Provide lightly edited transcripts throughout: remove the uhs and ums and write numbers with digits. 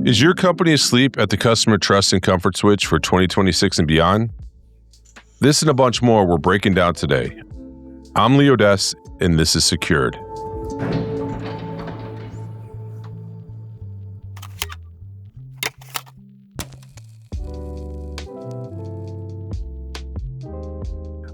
Is your company asleep at the customer trust and comfort switch for 2026 and beyond? This and a bunch more we're breaking down today. I'm Odess, and this is Secured.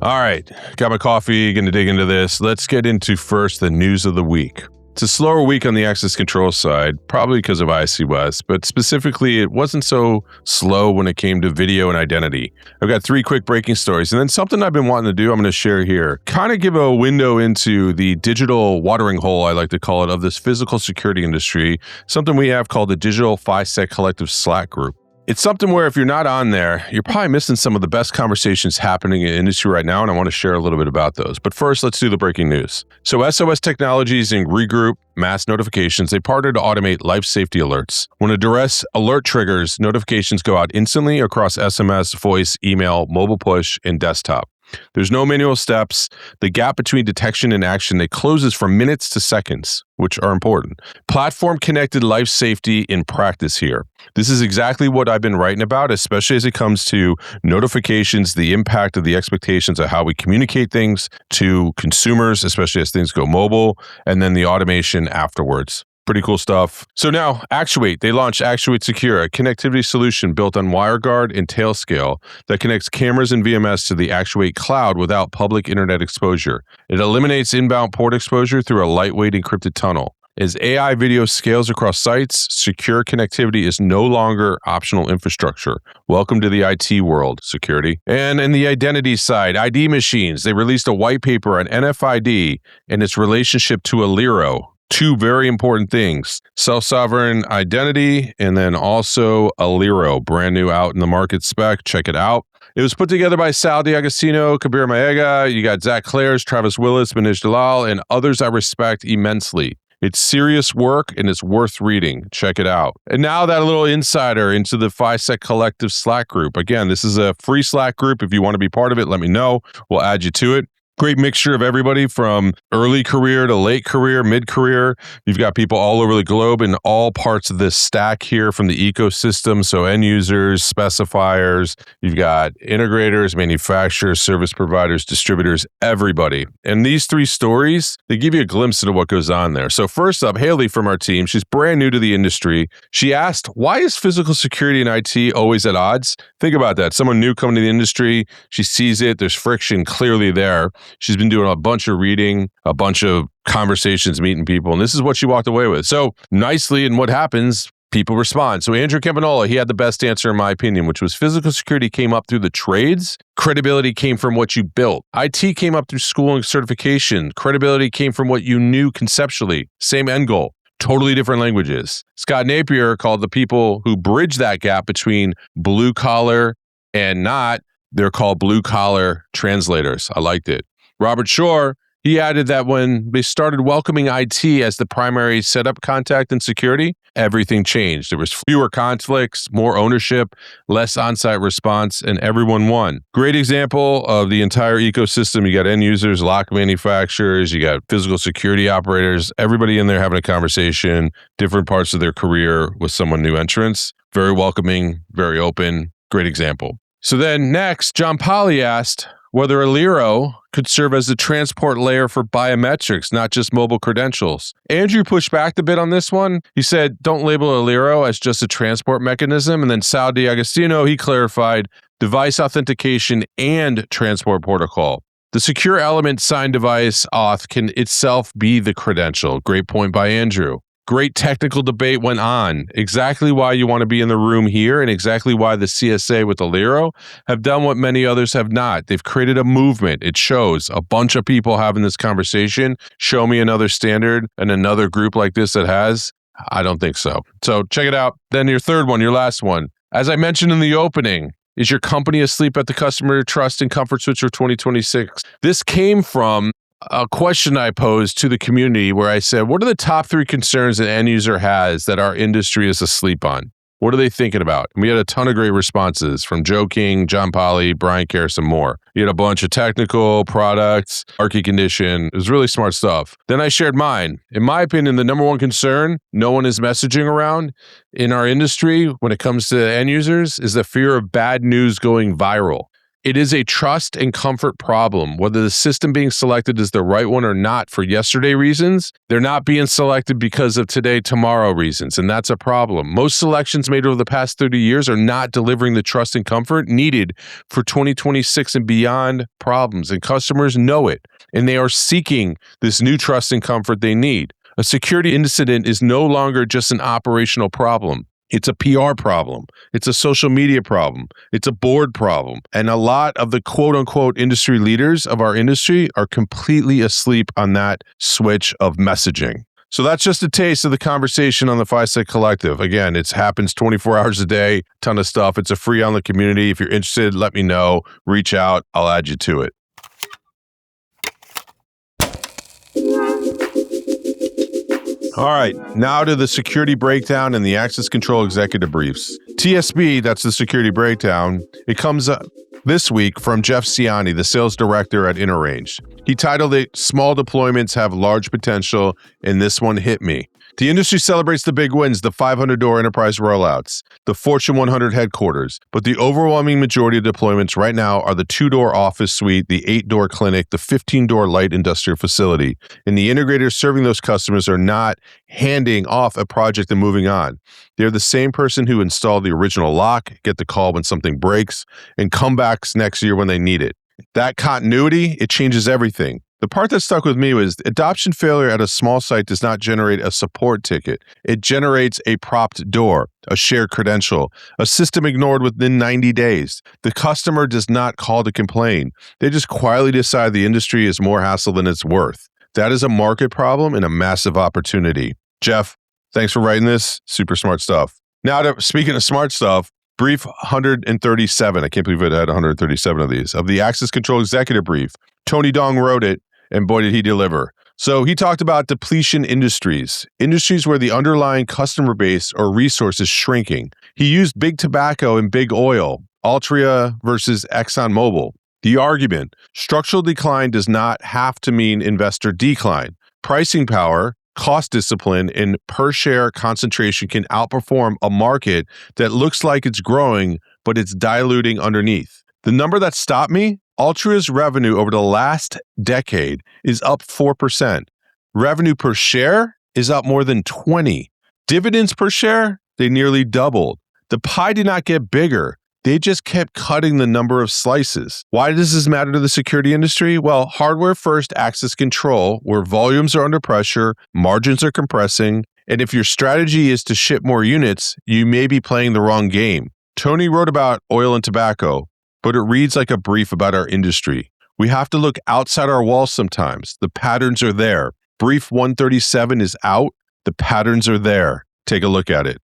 All right, got my coffee, gonna dig into this. Let's get into first the news of the week. It's a slower week on the access control side, probably because of IC West, but specifically it wasn't so slow when it came to video and identity. I've got 3 quick breaking stories, and then something I've been wanting to do I'm going to share here. Kind of give a window into the digital watering hole, I like to call it, of this physical security industry, something we have called the Digital PhySec Collective Slack group. It's something where if you're not on there, you're probably missing some of the best conversations happening in the industry right now, and I want to share a little bit about those. But first, let's do the breaking news. So SOS Technologies and Regroup Mass Notifications, they partnered to automate life safety alerts. When a duress alert triggers, notifications go out instantly across SMS, voice, email, mobile push, and desktop. There's no manual steps. The gap between detection and action, it closes from minutes to seconds, which are important. Platform-connected life safety in practice here. This is exactly what I've been writing about, especially as it comes to notifications, the impact of the expectations of how we communicate things to consumers, especially as things go mobile, and then the automation afterwards. Pretty cool stuff. So now, Actuate. They launched Actuate Secure, a connectivity solution built on WireGuard and Tailscale that connects cameras and VMS to the Actuate cloud without public internet exposure. It eliminates inbound port exposure through a lightweight encrypted tunnel. As AI video scales across sites, secure connectivity is no longer optional infrastructure. Welcome to the IT world, security. And in the identity side, ID machines. They released a white paper on NFID and its relationship to Aliro. 2 very important things, self-sovereign identity, and then also Aliro, brand new out in the market spec. Check it out. It was put together by Sal D'Agostino, Kabir Maega. You got Zach Clares, Travis Willis, Manish Dalal, and others I respect immensely. It's serious work and it's worth reading. Check it out. And now that a little insider into the PhySec Collective Slack group. Again, this is a free Slack group. If you want to be part of it, let me know. We'll add you to it. Great mixture of everybody from early career to late career, mid-career. You've got people all over the globe in all parts of this stack here from the ecosystem. So end users, specifiers, you've got integrators, manufacturers, service providers, distributors, everybody. And these 3 stories, they give you a glimpse into what goes on there. So first up, Haley from our team, she's brand new to the industry. She asked, why is physical security and IT always at odds? Think about that. Someone new coming to the industry, she sees it, there's friction clearly there. She's been doing a bunch of reading, a bunch of conversations, meeting people, and this is what she walked away with. So nicely, and what happens, people respond. So Andrew Campanola, he had the best answer in my opinion, which was physical security came up through the trades. Credibility came from what you built. IT came up through schooling certification. Credibility came from what you knew conceptually. Same end goal. Totally different languages. Scott Napier called the people who bridge that gap between blue collar and not, they're called blue collar translators. I liked it. Robert Shore, he added that when they started welcoming IT as the primary setup contact in security, everything changed. There was fewer conflicts, more ownership, less on-site response, and everyone won. Great example of the entire ecosystem. You got end users, lock manufacturers, you got physical security operators, everybody in there having a conversation, different parts of their career with someone new entrants. Very welcoming, very open, great example. So then next, John Polly asked whether Aliro could serve as a transport layer for biometrics, not just mobile credentials. Andrew pushed back a bit on this one. He said, don't label Aliro as just a transport mechanism. And then Sal D'Agostino, he clarified device authentication and transport protocol. The secure element signed device auth can itself be the credential. Great point by Andrew. Great technical debate went on. Exactly why you want to be in the room here and exactly why the CSA with Aliro have done what many others have not. They've created a movement. It shows a bunch of people having this conversation. Show me another standard and another group like this that has. I don't think so. So check it out. Then your third one, your last one. As I mentioned in the opening, is your company asleep at the customer trust and comfort switch for 2026? This came from a question I posed to the community where I said, what are the top 3 concerns an end user has that our industry is asleep on? What are they thinking about? And we had a ton of great responses from Joe King, John Polly, Brian Karras, and more. You had a bunch of technical, products, market condition. It was really smart stuff. Then I shared mine. In my opinion, the number one concern no one is messaging around in our industry when it comes to end users is the fear of bad news going viral. It is a trust and comfort problem. Whether the system being selected is the right one or not for yesterday reasons, they're not being selected because of today, tomorrow reasons, and that's a problem. Most selections made over the past 30 years are not delivering the trust and comfort needed for 2026 and beyond problems, and customers know it, and they are seeking this new trust and comfort they need. A security incident is no longer just an operational problem. It's a PR problem. It's a social media problem. It's a board problem. And a lot of the quote unquote industry leaders of our industry are completely asleep on that switch of messaging. So that's just a taste of the conversation on the PhySec Collective. Again, it happens 24 hours a day, ton of stuff. It's a free on the community. If you're interested, let me know. Reach out. I'll add you to it. All right, now to the security breakdown and the access control executive briefs. TSB, that's the security breakdown. It comes up this week from Jeff Ciani, the sales director at InterRange. He titled it, "Small Deployments Have Large Potential, and This One Hit Me." The industry celebrates the big wins, the 500-door enterprise rollouts, the Fortune 100 headquarters, but the overwhelming majority of deployments right now are the 2-door office suite, the 8-door clinic, the 15-door light industrial facility. And the integrators serving those customers are not handing off a project and moving on. They're the same person who installed the original lock, get the call when something breaks, and come back next year when they need it. That continuity, it changes everything. The part that stuck with me was adoption failure at a small site does not generate a support ticket. It generates a propped door, a shared credential, a system ignored within 90 days. The customer does not call to complain. They just quietly decide the industry is more hassle than it's worth. That is a market problem and a massive opportunity. Jeff, thanks for writing this. Super smart stuff. Now, speaking of smart stuff, brief 137. I can't believe it had 137 of these. Of the access control executive brief, Tony Dong wrote it. And boy, did he deliver. So he talked about depletion industries, industries where the underlying customer base or resource is shrinking. He used big tobacco and big oil, Altria versus ExxonMobil. The argument, structural decline does not have to mean investor decline. Pricing power, cost discipline, and per share concentration can outperform a market that looks like it's growing, but it's diluting underneath. The number that stopped me, Altria's revenue over the last decade is up 4%. Revenue per share is up more than 20. Dividends per share, they nearly doubled. The pie did not get bigger. They just kept cutting the number of slices. Why does this matter to the security industry? Well, hardware first access control, where volumes are under pressure, margins are compressing, and if your strategy is to ship more units, you may be playing the wrong game. Tony wrote about oil and tobacco, but it reads like a brief about our industry. We have to look outside our walls sometimes. The patterns are there. Brief 137 is out. The patterns are there. Take a look at it.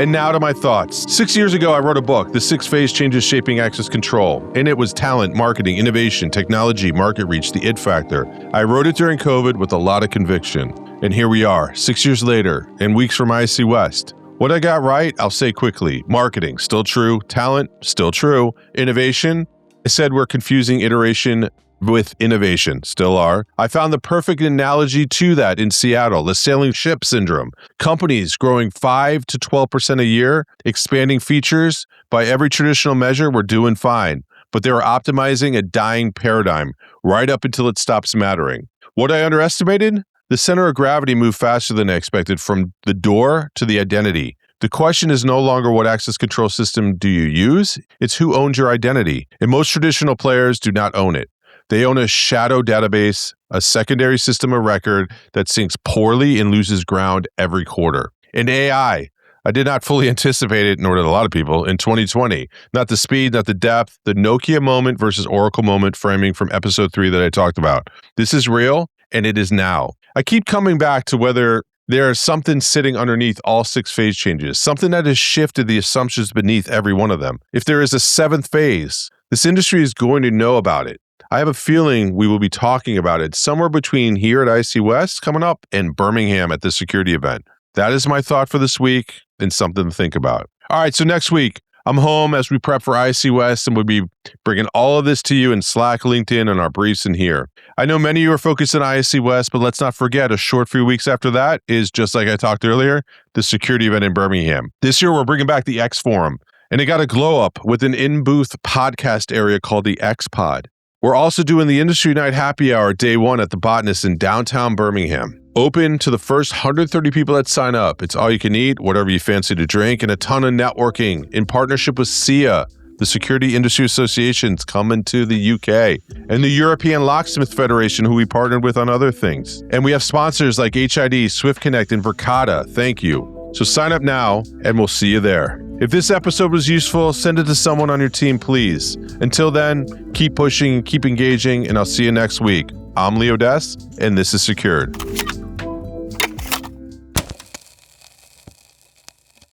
And now to my thoughts. 6 years ago, I wrote a book, The 6 Phase Changes Shaping Access Control. In it was talent, marketing, innovation, technology, market reach, the it factor. I wrote it during COVID with a lot of conviction. And here we are, 6 years later, and weeks from IC West. What I got right, I'll say quickly. Marketing, still true. Talent, still true. Innovation, I said we're confusing iteration with innovation, still are. I found the perfect analogy to that in Seattle, the sailing ship syndrome. Companies growing 5 to 12% a year, expanding features. By every traditional measure, we're doing fine. But they were optimizing a dying paradigm right up until it stops mattering. What I underestimated? The center of gravity moved faster than I expected from the door to the identity. The question is no longer what access control system do you use, it's who owns your identity. And most traditional players do not own it. They own a shadow database, a secondary system of record that syncs poorly and loses ground every quarter. And AI, I did not fully anticipate it, nor did a lot of people, in 2020. Not the speed, not the depth, the Nokia moment versus Oracle moment framing from episode 3 that I talked about. This is real, and it is now. I keep coming back to whether there is something sitting underneath all 6 phase changes, something that has shifted the assumptions beneath every one of them. If there is a 7th phase, this industry is going to know about it. I have a feeling we will be talking about it somewhere between here at IC West coming up and Birmingham at the security event. That is my thought for this week and something to think about. All right, so next week, I'm home as we prep for IC West, and we'll be bringing all of this to you in Slack, LinkedIn, and our briefs in here. I know many of you are focused on IC West, but let's not forget a short few weeks after that is, just like I talked earlier, the security event in Birmingham. This year, we're bringing back the X Forum, and it got a glow up with an in-booth podcast area called the X Pod. We're also doing the Industry Night Happy Hour day one at the Botanist in downtown Birmingham. Open to the first 130 people that sign up. It's all you can eat, whatever you fancy to drink, and a ton of networking in partnership with SIA, the Security Industry Association's coming to the UK, and the European Locksmith Federation, who we partnered with on other things. And we have sponsors like HID, Swift Connect, and Verkada. Thank you. So sign up now, and we'll see you there. If this episode was useful, send it to someone on your team, please. Until then, keep pushing, keep engaging, and I'll see you next week. I'm Odess, and this is Secured.